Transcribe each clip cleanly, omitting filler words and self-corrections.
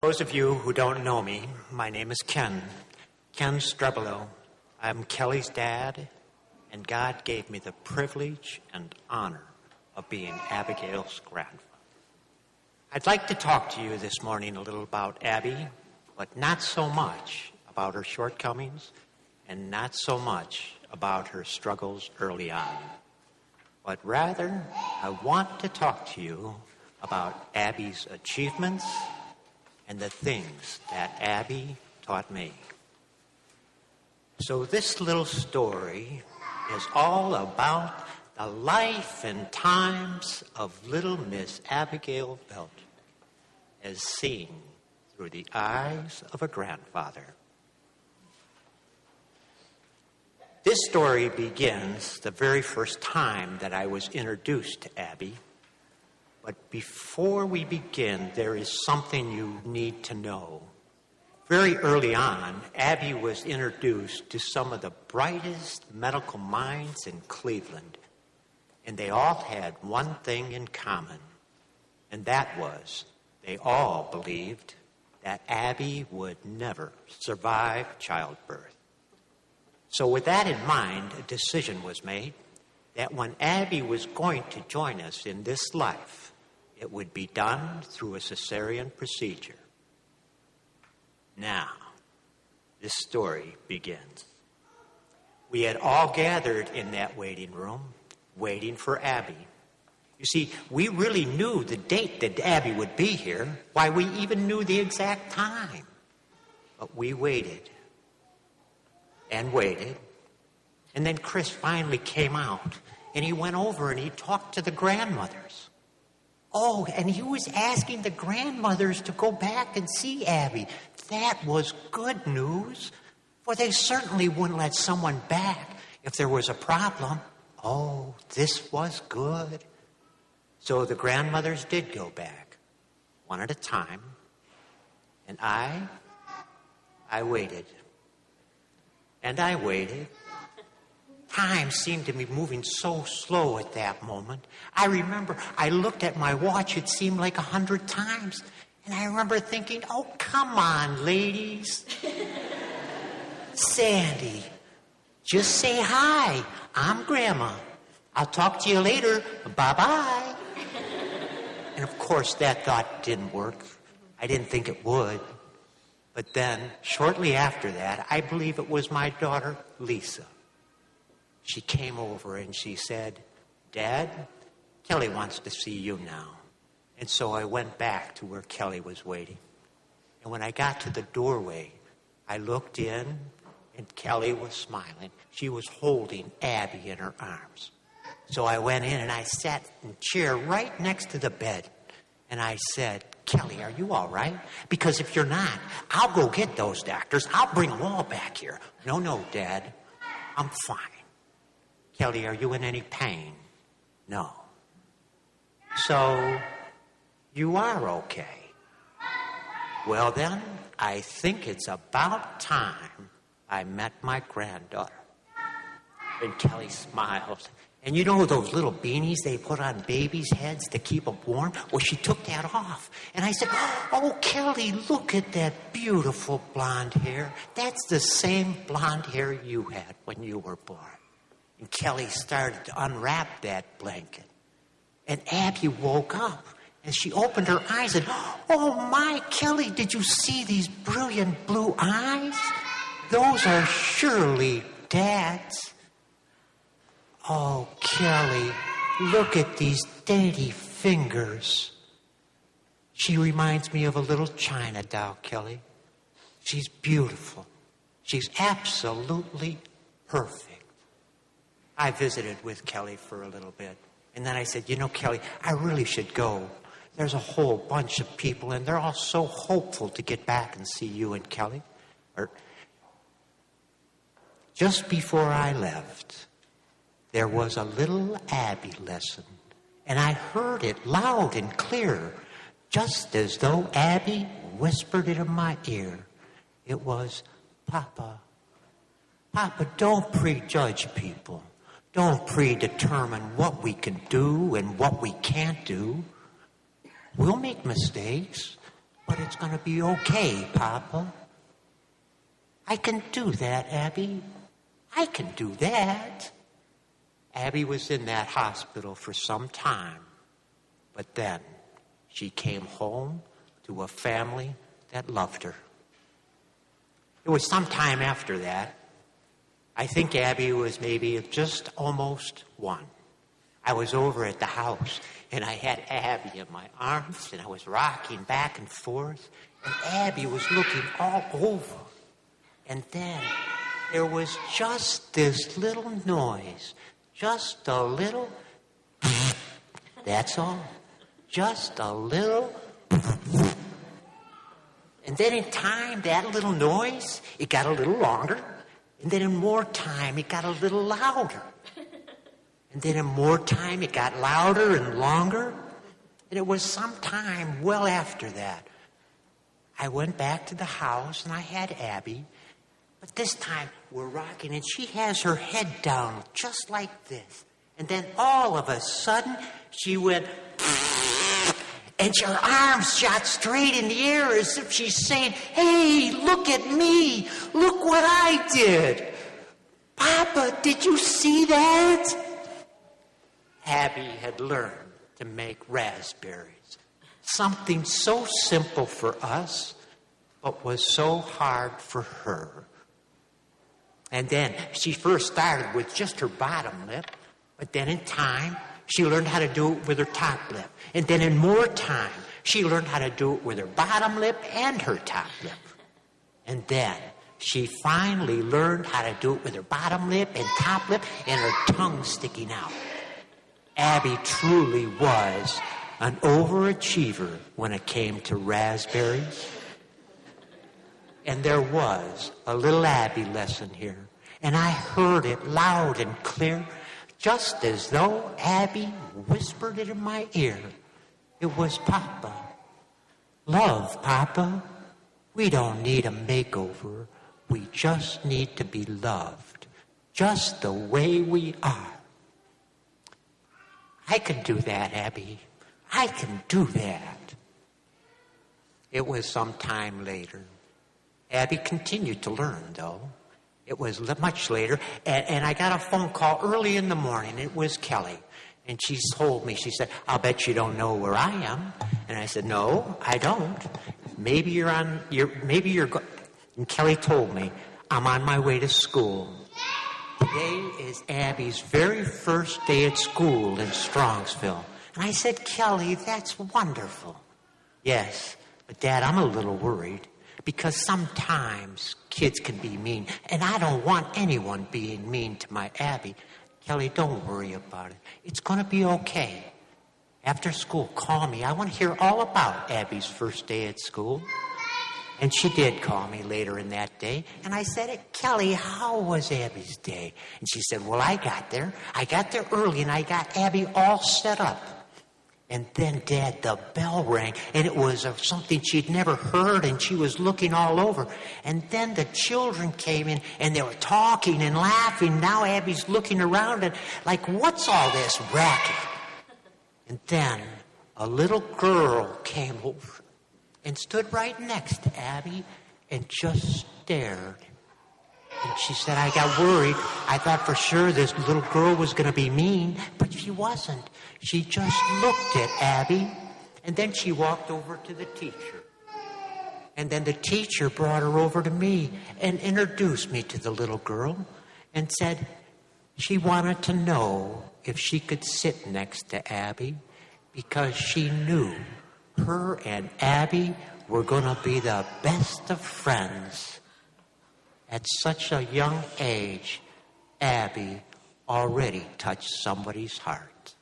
Those of you who don't know me, my name is Ken Strebelo. I'm Kelly's dad, and God gave me the privilege and honor of being Abigail's grandfather. I'd like to talk to you this morning a little about Abby, but not so much about her shortcomings and not so much about her struggles early on. But rather, I want to talk to you about Abby's achievements and the things that Abby taught me. So this little story is all about the life and times of little Miss Abigail Vlcek, as seen through the eyes of a grandfather. This story begins the very first time that I was introduced to Abby. But before we begin, there is something you need to know. Very early on, Abby was introduced to some of the brightest medical minds in Cleveland, and they all had one thing in common, and that was they all believed that Abby would never survive childbirth. So with that in mind, a decision was made that when Abby was going to join us in this life, it would be done through a cesarean procedure. Now, this story begins. We had all gathered in that waiting room, waiting for Abby. You see, we really knew the date that Abby would be here, why we even knew the exact time. But we waited and waited, and then Chris finally came out, and he went over and he talked to the grandmothers. Oh, and he was asking the grandmothers to go back and see Abby. That was good news, for they certainly wouldn't let someone back if there was a problem. Oh, this was good. So the grandmothers did go back, one at a time, and I waited. And I waited. Time seemed to be moving so slow at that moment. I remember I looked at my watch, it seemed like 100 times. And I remember thinking, oh, come on, ladies. Sandy, just say hi. I'm Grandma. I'll talk to you later. Bye-bye. And of course, that thought didn't work. I didn't think it would. But then, shortly after that, I believe it was my daughter, Lisa. She came over and she said, Dad, Kelly wants to see you now. And so I went back to where Kelly was waiting. And when I got to the doorway, I looked in and Kelly was smiling. She was holding Abby in her arms. So I went in and I sat in a chair right next to the bed. And I said, Kelly, are you all right? Because if you're not, I'll go get those doctors. I'll bring them all back here. No, Dad, I'm fine. Kelly, are you in any pain? No. So, you are okay. Well then, I think it's about time I met my granddaughter. And Kelly smiled. And you know those little beanies they put on babies' heads to keep them warm? Well, she took that off. And I said, oh, Kelly, look at that beautiful blonde hair. That's the same blonde hair you had when you were born. And Kelly started to unwrap that blanket. And Abby woke up. And she opened her eyes and, oh, my, Kelly, did you see these brilliant blue eyes? Those are surely Dad's. Oh, Kelly, look at these dainty fingers. She reminds me of a little China doll, Kelly. She's beautiful. She's absolutely perfect. I visited with Kelly for a little bit. And then I said, you know, Kelly, I really should go. There's a whole bunch of people, and they're all so hopeful to get back and see you and Kelly. Just before I left, there was a little Abby lesson. And I heard it loud and clear, just as though Abby whispered it in my ear. It was, Papa, don't prejudge people. Don't predetermine what we can do and what we can't do. We'll make mistakes, But it's going to be okay, Papa. I can do that, Abby. I can do that. Abby was in that hospital for some time, but then she came home to a family that loved her. It was some time after that. I think Abby was maybe just almost 1. I was over at the house, and I had Abby in my arms, and I was rocking back and forth, and Abby was looking all over. And then there was just this little noise, just a little, that's all, just a little. And then in time, that little noise, it got a little longer. And then in more time, it got a little louder. And then in more time, it got louder and longer. And it was some time well after that. I went back to the house, and I had Abby. But this time, we're rocking, and she has her head down just like this. And then all of a sudden, she went, and her arms shot straight in the air as if she's saying, "Hey, look at me. Look what I did. Papa, did you see that?" Abby had learned to make raspberries. Something so simple for us, but was so hard for her. And then she first started with just her bottom lip, but then in time, she learned how to do it with her top lip. And then in more time, she learned how to do it with her bottom lip and her top lip. And then she finally learned how to do it with her bottom lip and top lip and her tongue sticking out. Abby truly was an overachiever when it came to raspberries. And there was a little Abby lesson here. And I heard it loud and clear, just as though Abby whispered it in my ear. It was, "Papa, love, Papa. We don't need a makeover. We just need to be loved, just the way we are." I can do that, Abby. I can do that. It was some time later. Abby continued to learn, though. It was much later, and I got a phone call early in the morning. It was Kelly, and she told me, she said, "I'll bet you don't know where I am." And I said, "No, I don't. Maybe you're and Kelly told me, "I'm on my way to school. Today is Abby's very first day at school in Strongsville." And I said, "Kelly, that's wonderful." "Yes, but Dad, I'm a little worried. Because sometimes kids can be mean, and I don't want anyone being mean to my Abby." "Kelly, don't worry about it. It's going to be okay. After school, call me. I want to hear all about Abby's first day at school." And she did call me later in that day, and I said, "Kelly, how was Abby's day?" And she said, "Well, I got there early, and I got Abby all set up." And then, Dad, the bell rang, and it was something she'd never heard, and she was looking all over. And then the children came in, and they were talking and laughing. Now Abby's looking around and like, "What's all this racket?" And then a little girl came over and stood right next to Abby and just stared. And she said, "I got worried. I thought for sure this little girl was going to be mean," but she wasn't. She just looked at Abby, and then she walked over to the teacher. And then the teacher brought her over to me and introduced me to the little girl and said she wanted to know if she could sit next to Abby because she knew her and Abby were going to be the best of friends. At such a young age, Abby already touched somebody's heart.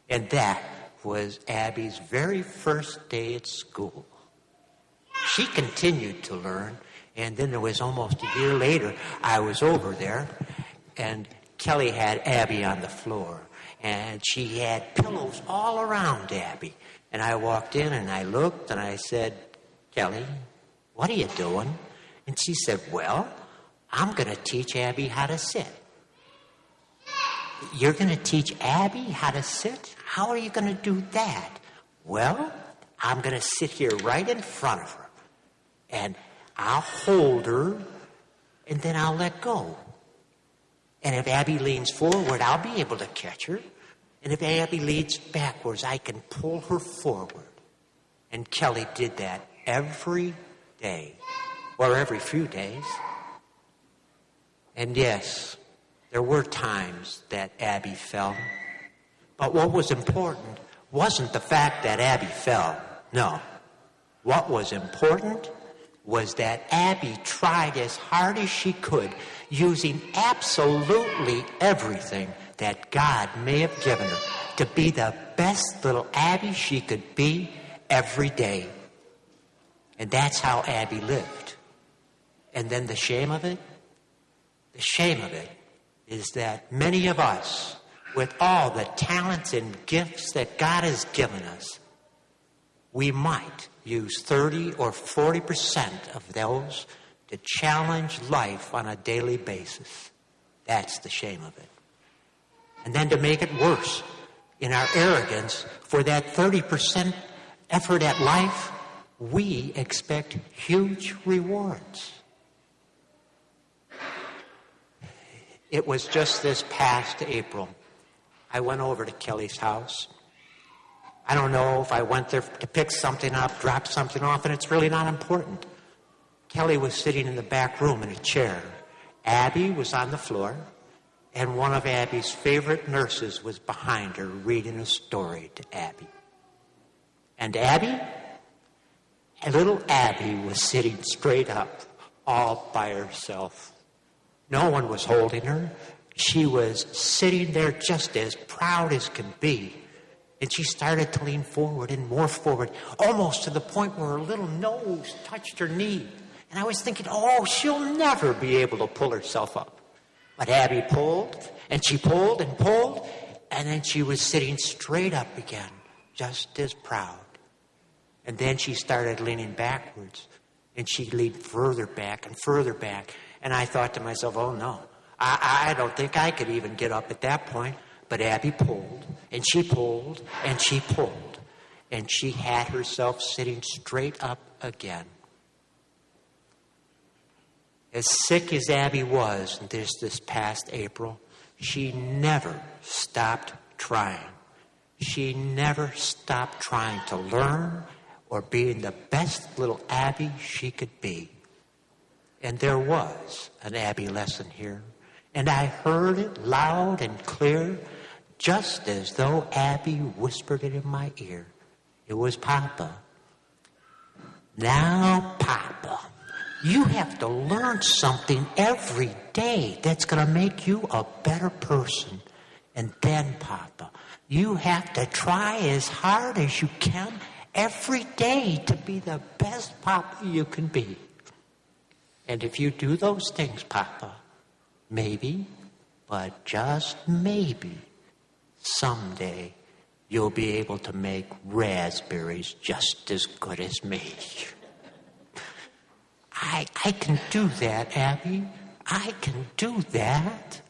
And that was Abby's very first day at school. She continued to learn, and then there was almost a year later, I was over there, and Kelly had Abby on the floor, and she had pillows all around Abby. And I walked in, and I looked, and I said, "Kelly, what are you doing?" And she said, "Well, I'm going to teach Abby how to sit." "You're going to teach Abby how to sit? How are you going to do that?" "Well, I'm going to sit here right in front of her, and I'll hold her, and then I'll let go. And if Abby leans forward, I'll be able to catch her. And if Abby leans backwards, I can pull her forward. And Kelly did that every day, or every few days. And yes, there were times that Abby fell. But what was important wasn't the fact that Abby fell. No. What was important was that Abby tried as hard as she could, using absolutely everything that God may have given her, to be the best little Abby she could be every day. And that's how Abby lived. And then the shame of it? The shame of it is that many of us, with all the talents and gifts that God has given us, we might use 30 or 40% of those to challenge life on a daily basis. That's the shame of it. And then to make it worse, in our arrogance for that 30% effort at life, we expect huge rewards. It was just this past April. I went over to Kelly's house. I don't know if I went there to pick something up, drop something off, and it's really not important. Kelly was sitting in the back room in a chair. Abby was on the floor, and one of Abby's favorite nurses was behind her reading a story to Abby. And Abby, little Abby, was sitting straight up, all by herself. No one was holding her. She was sitting there just as proud as can be. And she started to lean forward and more forward, almost to the point where her little nose touched her knee. And I was thinking, oh, she'll never be able to pull herself up. But Abby pulled, and she pulled and pulled, and then she was sitting straight up again, just as proud. And then she started leaning backwards, and she leaned further back and further back. And I thought to myself, oh, no, I don't think I could even get up at that point. But Abby pulled, and she pulled, and she pulled, and she had herself sitting straight up again. As sick as Abby was this past April, she never stopped trying. She never stopped trying to learn or being the best little Abby she could be. And there was an Abby lesson here, and I heard it loud and clear, just as though Abby whispered it in my ear. It was, Papa. Now, Papa, you have to learn something every day that's going to make you a better person. And then, Papa, you have to try as hard as you can every day to be the best Papa you can be. And if you do those things, Papa, maybe, but just maybe, someday you'll be able to make raspberries just as good as me. I can do that, Abby. I can do that.